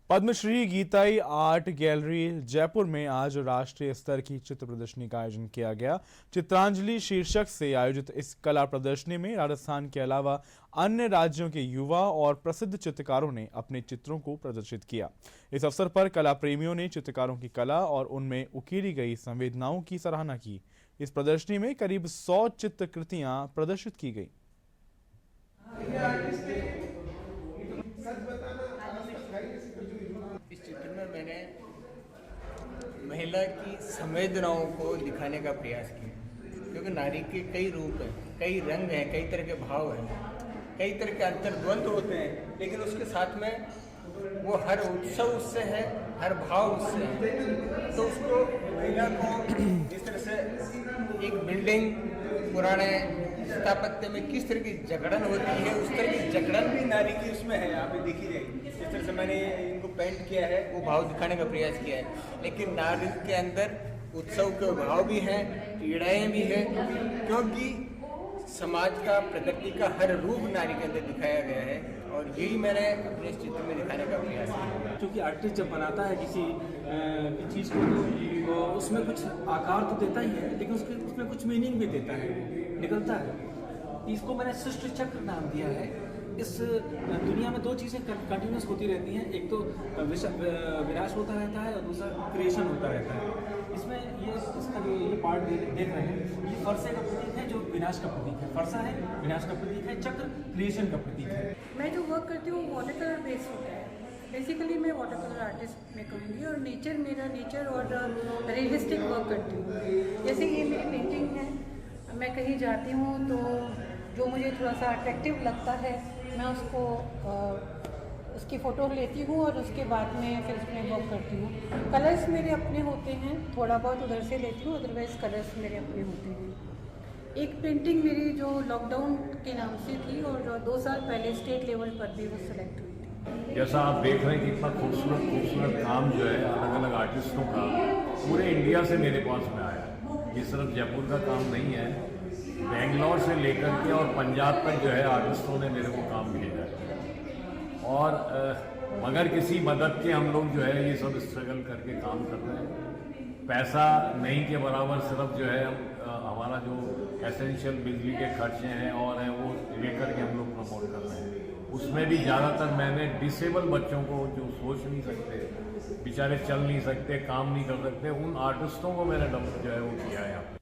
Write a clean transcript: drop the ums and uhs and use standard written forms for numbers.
Padmashri Gitai art gallery Jaipur में आज राष्ट्रीय स्तर की चित्र प्रदर्शनी का आयोजन किया गया। चित्रांजलि शीर्षक से आयोजित इस कला प्रदर्शनी में राजस्थान के अलावा अन्य राज्यों के युवा और प्रसिद्ध चित्रकारों ने अपने चित्रों को प्रदर्शित किया। इस अवसर पर कला प्रेमियों ने चित्रकारों की कला और उनमें उकेरी गई संवेदनाओं की सराहना की। इस प्रदर्शनी में करीब 100 चित्रकृतियां प्रदर्शित की गई। इस चित्र में मैंने महिला की संवेदनाओं को दिखाने का प्रयास किया, क्योंकि नारी के कई रूप हैं, कई रंग हैं, कई तरह के भाव हैं, कई तरह के अंतर्द्वंद होते हैं, लेकिन उसके साथ में वो हर उत्सव उससे है, हर भाव उससे है। तो उसको महिला को जिस तरह से एक बिल्डिंग पुराने स्थापत्य में किस तरह की जकड़न होती है, उस तरह की जकड़न भी नारी की उसमें है। यहाँ पे देखी जाएगी जिस तरह से मैंने इनको पेंट किया है, वो भाव दिखाने का प्रयास किया है। लेकिन नारी के अंदर उत्सव के भाव भी हैं, पीड़ाएं भी हैं, क्योंकि समाज का, प्रकृति का हर रूप नारी के अंदर दिखाया गया है, और यही मैंने अपने इस चित्र में दिखाने का प्रयास किया। क्योंकि आर्टिस्ट जब बनाता है किसी चीज़ को तो उसमें कुछ आकार तो देता ही है, लेकिन उसमें कुछ मीनिंग भी देता है, निकलता है। इसको मैंने सृष्टि चक्र नाम दिया है। इस दुनिया में दो चीज़ें कंटिन्यूस होती रहती हैं, एक तो विनाश होता रहता है और दूसरा क्रिएशन होता रहता है। इसमें इसका जो ये पार्ट देख रहे हैं, ये फरसे का प्रतीक है जो विनाश का प्रतीक है, फरसा है विनाश का प्रतीक है, चक्र क्रिएशन का प्रतीक है। मैं जो वर्क करती हूँ वाटर कलर बेस्ड होता है। बेसिकली मैं वाटर कलर आर्टिस्ट में कहूँगी, और नेचर और रियलिस्टिक वर्क करती हूँ। जैसे ये मेरी पेंटिंग है, मैं कहीं जाती हूँ तो जो मुझे थोड़ा सा अट्रैक्टिव लगता है, मैं उसकी फ़ोटो लेती हूँ और उसके बाद में फिर उसमें वर्क करती हूँ। कलर्स मेरे अपने होते हैं, थोड़ा बहुत उधर से लेती हूँ, अदरवाइज़ कलर्स मेरे अपने होते हैं। एक पेंटिंग मेरी जो लॉकडाउन के नाम से थी, और 2 साल पहले स्टेट लेवल पर भी वो सिलेक्ट हुई थी। जैसा आप देख रहे हैं कि इतना खूबसूरत काम जो है अलग अलग आर्टिस्टों का पूरे इंडिया से मेरे पास में आया है। ये सिर्फ जयपुर का काम नहीं है, बेंगलोर से लेकर के और पंजाब तक जो है आर्टिस्टों ने मेरे को काम भेजा है। और मगर किसी मदद के हम लोग जो है ये सब स्ट्रगल करके काम कर रहे हैं। पैसा नहीं के बराबर सिर्फ जो है हमारा जो एसेंशियल बिजली के खर्चे हैं और हैं वो लेकर के हम लोग प्रमोट कर रहे हैं। उसमें भी ज़्यादातर मैंने डिसेबल बच्चों को जो सोच नहीं सकते, बेचारे चल नहीं सकते, काम नहीं कर सकते, उन आर्टिस्टों को मैंने जो है वो किया है।